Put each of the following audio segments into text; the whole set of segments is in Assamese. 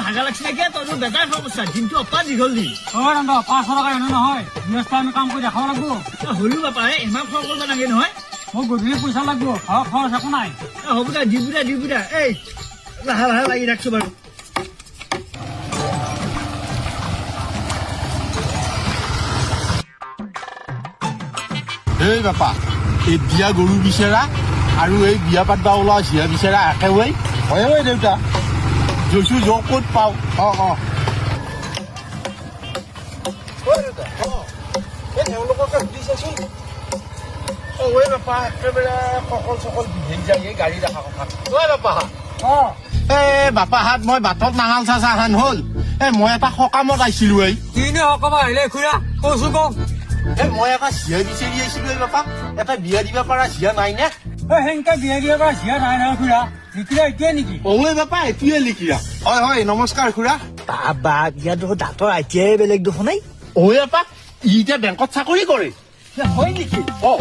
হাগা লাগছে নাকি তই বেজাৰ সমস্যা দিনটো অপা দীঘল দি 500 টকা এনে নহয় গৃহস্থ আমি কাম কৰি দেখাব লাগিব হলো বাপা ইমান খৰচ কৰিব নালাগে নহয় মোক গধূলি পইচা লাগিব খৰচ একো নাই হ'ব দে দিবুদা এই লাহে লাহে লাগি ৰাখছো বাৰু এই বাপা এই বিয়া গৰু বিচাৰা আৰু এই বিয়া পাতবা ওলোৱা চিয়া বিচাৰা একেবাৰে হয় দেউতা জইছো জ ক'ত পাওঁ তেওঁলোককে সুধিছাচোন বাপা একেবাৰে সকল বিধি যায় এই গাড়ী দেখা কথা বাপা বাপা হাত মই বাটত নাঙাল চাচাহান হ'ল মই এটা সকামত আহিছিলো কিনো সকাম আহিলে খুৰা কৈছো কওঁ মই এটা চিয়া বিচাৰি আহিছিলো বাপা এটা বিয়া দিব পৰা চিয়া নাই নে সেনেকে বিয়া দিয়া পৰা চিয়া নাই নহয় খুৰা লিখিৰা এতিয়াই নেকি বাপা এতিয়াই লিখিৰা হয় নমস্কাৰ খুৰা বাবা বিয়াতো দাঁতৰ আইতিয়াই বেলেগ দেখোন নাই বাপা ই এতিয়া বেংকত চাকৰি কৰে হয় নেকি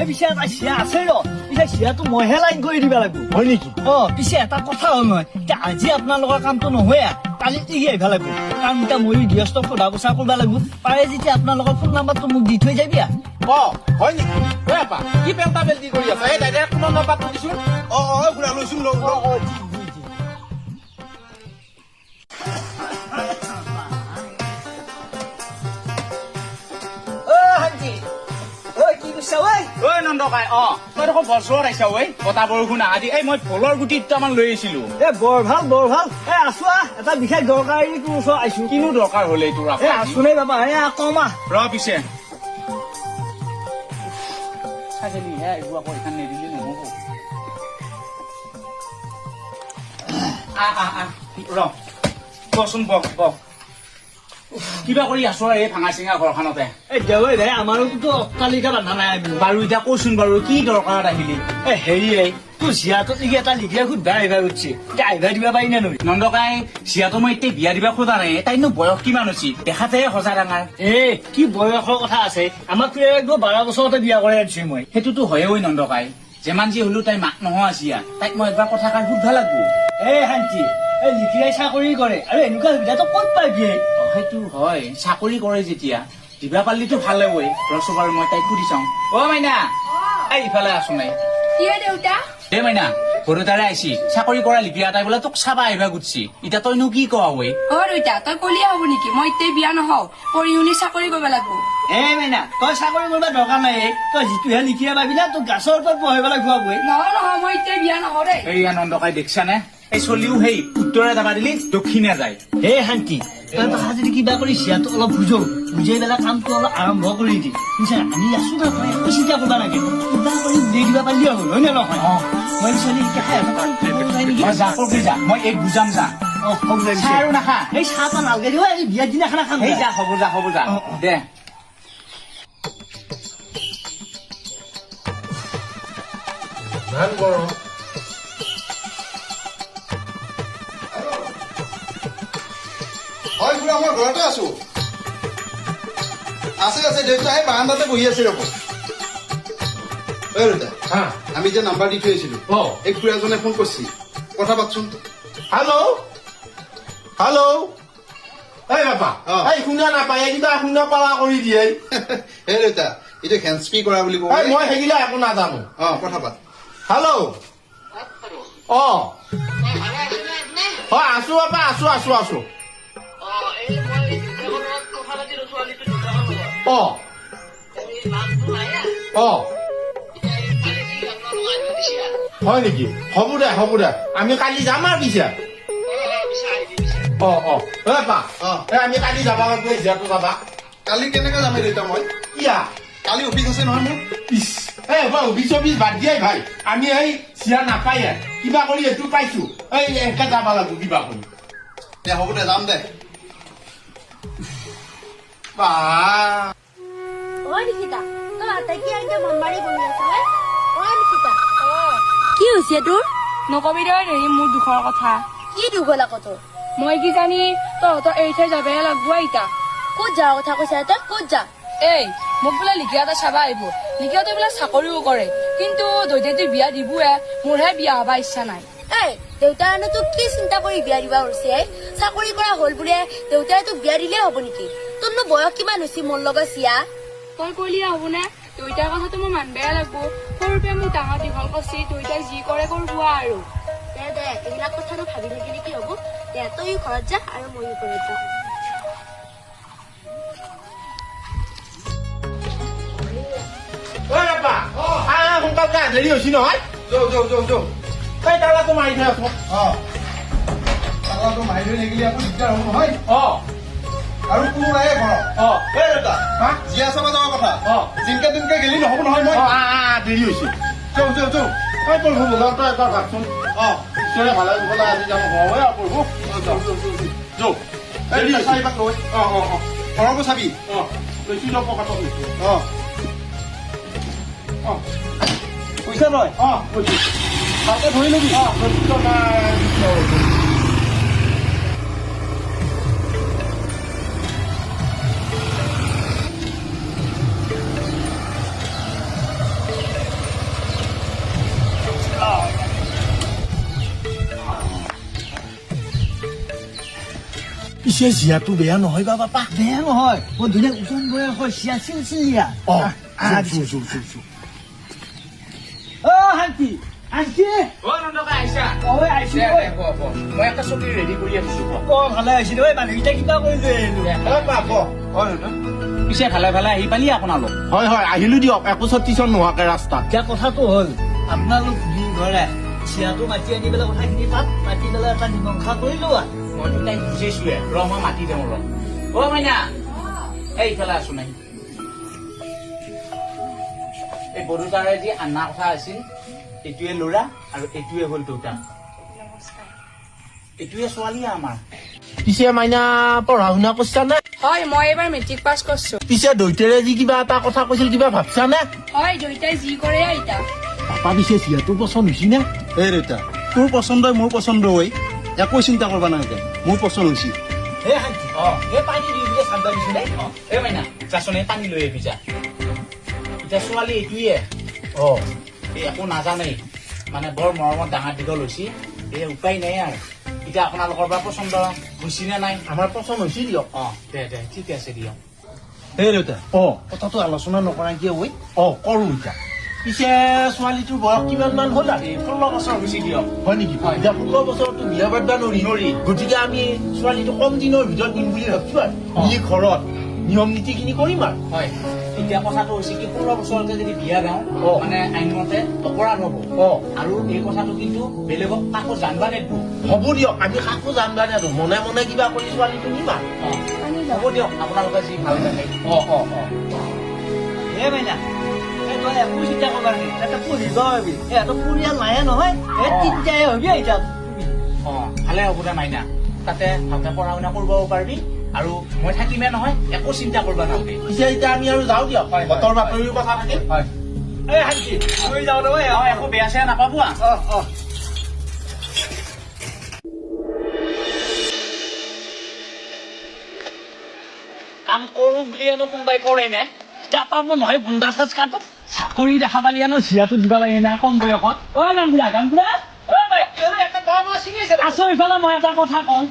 পিছে এটা চিয়া আছে ৰ পিছে চিয়াটো মইহে লাইন কৰি দিব লাগিব হয় নেকি পিছে এটা কথা হ'ল নহয় এতিয়া আজি আপোনালোকৰ কামটো নহয় কালি টিকি আহিব লাগিব কাৰণ এতিয়া মই গৃহস্থক সোধা পোছা কৰিব লাগিব পাৰে যেতিয়া আপোনালোকৰ ফোন নাম্বাৰটো মোক দি থৈ যাবি হয় নেকি বাপা কি পেণ্টা বেল্টি কৰি আছা এই দাদাই ফোনৰ নাম্বাৰটো দিছোন খুৰা লৈছোন নন্দকাই তই দেখোন বছৰত আহিছা বতাহ বৰষুণ আদি মই ভোলৰ গুটি দুটামান লৈ আহিছিলো বৰ ভাল আছো এটা বিশেষ দৰকাৰী তোৰ ওচৰত আহিছো কিনো দৰকাৰ হলে তোৰ আছো নে বাবা কমা ৰ পিছে ছাগলীহে আহিব আকৌ এইখন নিদিলে নহব ৰ কচোন বক কিবা কৰি আছো এই ভাঙা চিঙা ঘৰখনতে আমাৰোতো অট্টালিকা বান্ধা নাই বাৰু এতিয়া কচোন বাৰু কি দৰকাৰত আহিলি হেৰি তোৰ চিয়াটো নেকি এটা লিখিয়া সুধা আহিবা উঠছে এতিয়া আহিবা দিব পাৰি নে নহয় নন্দকাই চিয়াটো মই এতিয়া বিয়া দিবা খোজা নাই তাইনো বয়স কিমান হৈছে দেখাতে সঁচা ডাঙৰ কি বয়সৰ কথা আছে আমাক 12 বছৰতে বিয়া কৰাই আনিছো মই সেইটোতো হয়ে নন্দকাই যিমান যি হলো তাই মাক নহয় আছিয়া তাইক মই এবাৰ কথা কাৰ সুধবা লাগবো শান্তি লিখিয়াই চাকৰি কৰে আৰু এনেকুৱা সুবিধাটো ক'ত পাবি সেইটো হয় চাকৰি কৰে যেতিয়া দিবা পাৰিলেতো ভালে হয় ৰচো বাৰু মই তাইক সুধি চাওঁ মাইনা ইফালে আছো নাই মাইনা সৰুতাৰে আহিছি চাকৰি কৰা লিখিয়া তাই বোলে তোক চাবা আহিবা গুচি এতিয়া তইনো কি কোৱা দেউতা তই কলিয়া হব নেকি মই এতিয়া বিয়া নহও পঢ়ি শুনি চাকৰি কৰিব লাগিব মাইনা তই চাকৰি কৰিব দৰকাৰ নাই তই যিটোহে লিখিয়া পাবি না তোক গাছৰ ওপৰত পঢ়িব লাগিব নহয় মই এতিয়া বিয়া নহও দেই এই আনন্দকাই দেখিছা নে এই চলিও সেই উত্তৰে যাবা দিলি দক্ষিণে যায় শান্তি তই যদি কিবা কৰি চিয়াটো অলপ বুজাই পেলাই কামটো অলপ আৰম্ভ কৰি দি বুজিছা আমি আছো না তই একো চিন্তা কৰিব লাগে কিবা কৰি উলিয়াই দিব পাৰিলে হ'ল হয় নে নহয় মই ছোৱালী যা মই এই বুজাম যা আৰু নাখা এই চাহ পান নালগে দিব এই বিয়াৰ দিনা খানা খাম যা হ'ব যা দে গৰম হয় খুৰা মই ঘৰতে আছো আছে দেউতা এই বাৰান্দাতে বহি আছে ৰব দেউতা আমি যে নাম্বাৰ দি থৈ আহিছিলো এই খুৰাজনে ফোন কৰিছে কথা পাতচোন হেল্ল' এই বাপা শুনা নাপায় কিবা শুনা পালা কৰি দিয়ে হে দেউতা এইটো হেণ্ডস্পি কৰা বুলি কব মই সেইগিলা একো নাজানো কথা পাত হেল্ল' আছো বাপা আছো হয় নেকি হ'ব দে আমি কালি যাম আৰু পিছে আমি কালি যাবা লাগব যিহেতু যাবা কালি কেনেকে যাম দেউতা মই কালি অফিচ আছে নহয় মোৰ অফিচ বাদ দিয়াই ভাই আমি এই চিয়া নাপাই কিবা কৰি এইটো পাইছো এই এনেকে যাবা লাগব কিবা কৰি হ'ব দে যাম দে কি হৈছে তোৰ নকবি দে হেৰি মোৰ দুখৰ কথা কি দুখ হ'ল আকৌ তোৰ মই কি জানি তহঁতৰ এৰি থৈ যাবহে লাগব এতিয়া ক'ত যোৱাৰ কথা কৈছা তই ক'ত যা মোক বোলে লিখিয়া এটা চাবা আহিব লিখিয়াতে বোলে চাকৰিও কৰে কিন্তু দৈতাই বিয়া দিবহে মোৰহে বিয়া হবা ইচ্ছা নাই দেউতাৰনো তোক কি চিন্তা কৰি বিয়া দিবা কৰিছে চাকৰি কৰা হ'ল বোলে দেউতাই তোক বিয়া দিলেই হ'ব নেকি? তোৰনো বয়স কিমান হৈছে মোৰ লগত চিয়া? তই কলিয়া হ'ব নে? দেউতাৰ কথাটো মই মানবাই লাগব। সৰুৰ পৰা মোক ডাঙৰ দীঘল কৰছি, দেউতাই যি কৰে কৰিব আৰু। দে এইবিলাক কথাটো ভাবি থাকিলে কি হ'ব? দে তইও ঘৰত যা আৰু ময়ো ঘৰত যাওঁ। সোনকালে দেৰি হৈছে নহয় যাওঁ এই তালাটো মাৰি থৈ আছো তালাটো মাৰি থৈ থাকিলে আকৌ দিগদাৰ হ'ব নহয় অ আৰু কোনো নাই ঘৰত অ এই দেউতা জীয়া চাব যোৱাৰ কথা জিনকে তিনকে গেলি নহ'ব নহয় মই দেৰি হৈছে যাওঁ এই প্ৰভু বজাৰটো এবাৰ ভাবচোন ঈশ্বৰে ভালে কুশলে আজি যাম হয় আৰু প্ৰভু যাওঁ এই চাৰিপাক লৈ ঘৰকো চাবি বেছি যাব পকাটো লৈছো পইচা লয় কৈছো ভালকে ধৰি লবি পিছে জীয়াটো বেয়া নহয় বা বাপা? বেয়া নহয়, বৰ ধুনীয়া ওজন বয়স হয়, চিয়া চিলচিলীয়া। শান্তি শান্তি মই এটা চকী ৰেডি কৰি আহিছো ভালে আহিছিল ঐ, মানুহকেইটা কিবা কৰিছে পিছে ভালে ভালে আহি পালি আপোনালোক হয় আহিলো দিয়ক একো ছটিছন নোহোৱাকে ৰাস্তাত এতিয়া কথাটো হ'ল আপোনালোক ঘৰে চিয়াটো মাতি আনি পেলাই কথাখিনি তাত মাতি পেলাই এটা মীমাংসা কৰি লোৱা। মইতো তাইক বুজাইছোৱে মই মাতি দিওঁ মাইনা এইফালে আছো নাই এই বড়োতাৰে যি আনা কথা আছিল এইটোৱে ল'ৰা আৰু এইটোৱে হ'ল দেউতা এইটোৱে ছোৱালী আমাৰ পিছে মাইনা পঢ়া শুনা কৰিছা নে হয় মই এইবাৰ মেট্ৰিক পাছ কৰিছো পিছে দৈতেৰে যি কিবা এটা কথা কৈছিল কিবা ভাবছা নে হয় দেউতাই যি কৰে আইতা পাপা পিছে চিয়াটো পচন্দ হৈছে নে? এই দেউতা তোৰ পচন্দই মোৰ পচন্দ হৈ একো চিন্তা কৰিব নালাগে মোৰ পচন্দ হৈছে এই শান্তি এই পানী দি দিলে ঠাণ্ডা দিছো দেই। এই মাইনা যাচোন এই পানী লৈ আহিবি যা এতিয়া ছোৱালী এইটোৱে এই একো নাজানেই মানে বৰ মৰমত ডাঙৰ দীঘল হৈছে এই উপায় নাই আৰু এতিয়া আপোনালোকৰ পৰা পচন্দ হৈছে নে নাই আমাৰ পচন্দ হৈছে দিয়ক দে ঠিকে আছে দিয়ক এই দেউতা কথাটো আলোচনা নকৰা কিয় ঐ কৰো এতিয়া পিছে ছোৱালীটোৰ বয়স কিমান মান হ'ল আৰু 16 বছৰ হৈছে দিয়ক হয় নেকি এতিয়া 16 বছৰতো বিয়া পাতিবা নোৱাৰি গতিকে আমি ছোৱালীটো কম দিনৰ ভিতৰত দিম বুলি ভাবছো আৰু ই ঘৰত নিয়ম নীতি খিনি কৰিম আৰু হয় এতিয়া কথাটো হৈছে কি 16 বছৰতে যদি বিয়া দিওঁ মানে আইনমতে অপৰাধ হ'ব আৰু এই কথাটো কিন্তু বেলেগক কাকো জানবা নেদব হ'ব দিয়ক আমি কাকো জানবা নেদো মনে মনে কিবা কৰি ছোৱালীটো নিম আৰু হ'ব দিয়ক আপোনালোকে যি ভাল লাগে এই মাইনা তই একো চিন্তা কৰিব নালাগে এটা পঢ়িব পাৰিবি এহঁতৰ পৰিয়াল নাহে নহয় তিনিটাই হবি এতিয়া ভালে হ'ব দে মাইনা তাতে ভালকে পঢ়া শুনা কৰিব পাৰিবি আৰু মই থাকিমে নহয় একো চিন্তা কৰিব নালাগে পিছে এতিয়া আমি আৰু যাওঁ দিয়ক বতৰ বাতৰিৰ কথা থাকে এই শান্তি আমি যাওঁ নহয় একো বেয়া চেয়া নাপাব কাম কৰো বুলি এনো কোনোবাই কৰে নে এতিয়া পাব নহয় বুন্দা চাচ কাটো চাকৰি দেখা পালি এনো জীয়াটো দিব লাগে না কম বয়সত গামবুঢ়া আছো ইফালে মই এটা কথা কওঁ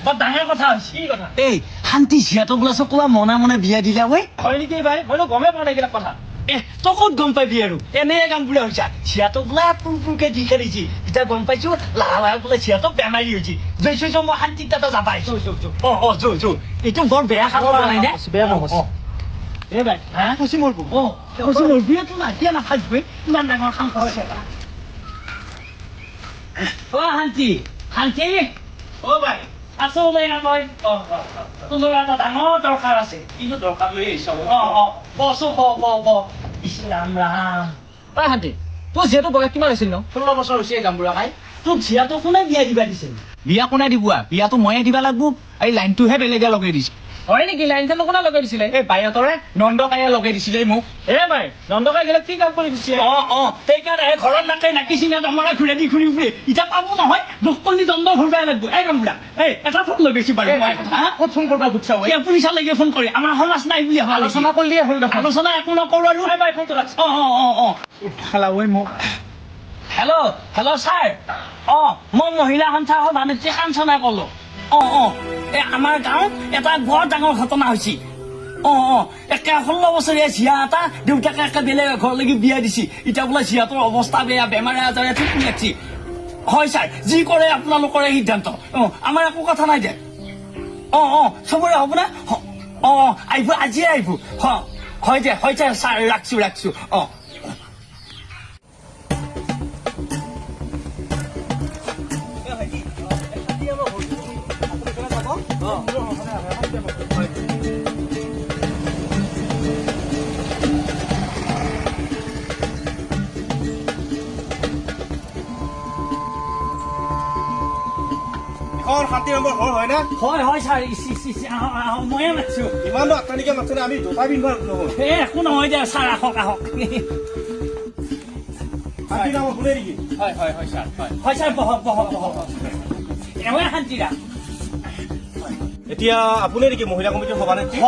বৰ ডাঙৰ কথা হৈছে কি কথা এই শান্তি জীয়াটো বোলে চকুলা মনে মনে বিয়া দিলা ঐ হয় নেকি ভাই মইতো গমেই পোৱা নাই এইবিলাক কথা তই ক'ত গম পাবি আৰু এনেই গামবুঢ়া হৈছা চিয়াটোক বোলে পুৰপুৰকে দি খেলিছি এতিয়া গম পাইছো লাহে লাহে বোলে চিয়াটোক বেমাৰী হৈছে জৈছো মই শান্তিত তাতে যাবাই এইটো বৰ বেয়া খাব নাই নে বেয়া নহৈছে এই ভাই খুচি মৰবো খুচি মৰবিয়েতো নাতিয়া নাথাকবই ইমান ডাঙৰ কাম কৰিছে শান্তি শান্তি ভাই আছো ওলাই মই তোমাৰ এটা ডাঙৰ দৰকাৰ আছে কিন্তু দৰকাৰ লৈ আহিছ বছো ৰাম ৰাম শান্তি তোৰ জীয়াটো বয়স কিমান হৈছিল ন 16 বছৰ হৈছে গামবুঢ়া ভাই তোক জীয়াটো কোনে বিয়া দিবা দিছিল বিয়া কোনে দিব বিয়াটো ময়ে দিবা লাগব এই লাইনটোহে বেলেগে লগাই দিছে হয় নেকি লাইনখন কোনে লগাই দিছিলে এই বাইহঁতৰে নন্দকায়ে লগাই দিছিলে মোক ভাই নন্দকাই গেলে কি কাম কৰি দিছে সেইকাৰণে ঘৰত নাকে নাকি চিঙা দমৰা ঘূৰি দি ঘূৰি ফুৰি এতিয়া পাব নহয় দোকলি দণ্ড ঘূৰবাই লাগব এই কামবিলাক এটা ফোন লৈ গৈছি বাৰু ক'ত ফোন কৰবা খুজছা পুলিচলৈকে ফোন কৰি আমাৰ সমাজ নাই বুলি আলোচনা কৰিলে হ'ল আলোচনা একো নকৰো আৰু ফোনটো ৰাখ খালা ঐ মোক হেল্ল' ছাৰ মই মহিলা সন্থা সভানেত্ৰী কাঞ্চনা ক'লো আমাৰ গাঁৱত এটা বৰ ডাঙৰ ঘটনা হৈছে একে 16 বছৰীয়া জীয়া এটা দেউতাকে একে বেলেগ ঘৰলৈকে বিয়া দিছে এতিয়া বোলে জীয়াটোৰ অৱস্থা বেয়া বেমাৰে আজাৰে ঠিক লাগছি হয় ছাৰ যি কৰে আপোনালোকৰে সিদ্ধান্ত আমাৰ একো কথা নাই দে চবৰে হ'ব না আহিব আজিয়ে আহিব হয় দে হয় ছাৰ ৰাখছো শান্তি নম্বৰ ঘৰ হয় না হয় ছাৰ ময়ে মাতিছো ইমানো আত্মানিকে মাতিলে আমি জোতা পিন্ধিব নহয় একো নহয় দে ছাৰ আহক শান্তি নাম শুনে নেকি হয় ছাৰ বহক এওঁৱে শান্তিৰা এতিয়া আপুনি নেকি মহিলা কমিটিৰ সভানেত্ৰী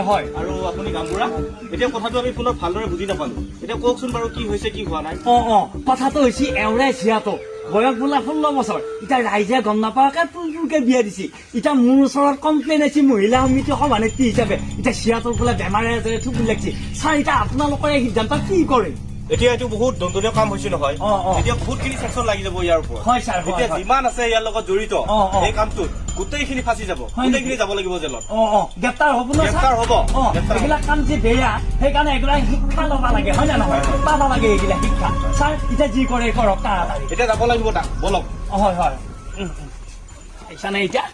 হয় আৰু আপুনি গামবুঢ়া এতিয়া কথাটো আমি ফোনত ভালদৰে বুজি নাপালো এতিয়া কওকচোন বাৰু কি হৈছে কি হোৱা নাই কথাটো হৈছে এওঁৰে জীয়াটো বয়স বোলা 16 বছৰ এতিয়া ৰাইজে গম নাপাৱাকে পুলকে বিয়া দিছে এতিয়া মোৰ ওচৰত কমপ্লেইন আছে মহিলা সমিতি সভানেত্ৰী হিচাপে এতিয়া জীয়াটোৰ বোলে বেমাৰে আজাৰে থুকুৰ লাগিছে ছাৰ এতিয়া আপোনালোকৰে সিদ্ধান্ত কি কৰে এতিয়া এইটো বহুত দণ্ডনীয় কাম হৈছে নহয় এতিয়া বহুতখিনি ছেকশ্যন লাগি যাব ইয়াৰ ওপৰত হয় ছাৰ এতিয়া যিমান আছে ইয়াৰ লগত জড়িত এই কামটোত গোটেইখিনি ফাঁচি যাব গোটেইখিনি যাব লাগিব জেলত গ্ৰেপ্তাৰ হ'ব ন গ্ৰেপ্তাৰ হ'ব এইবিলাক কাম যে বেয়া সেইকাৰণে এইবিলাক শিক্ষা ল'ব লাগে হয় নে নহয় পাব লাগে এইবিলাক শিক্ষা ছাৰ এতিয়া যি কৰে কৰক তাড়াতাড়ি এতিয়া যাব লাগিব তাক বলক হয় আহিছানে এতিয়া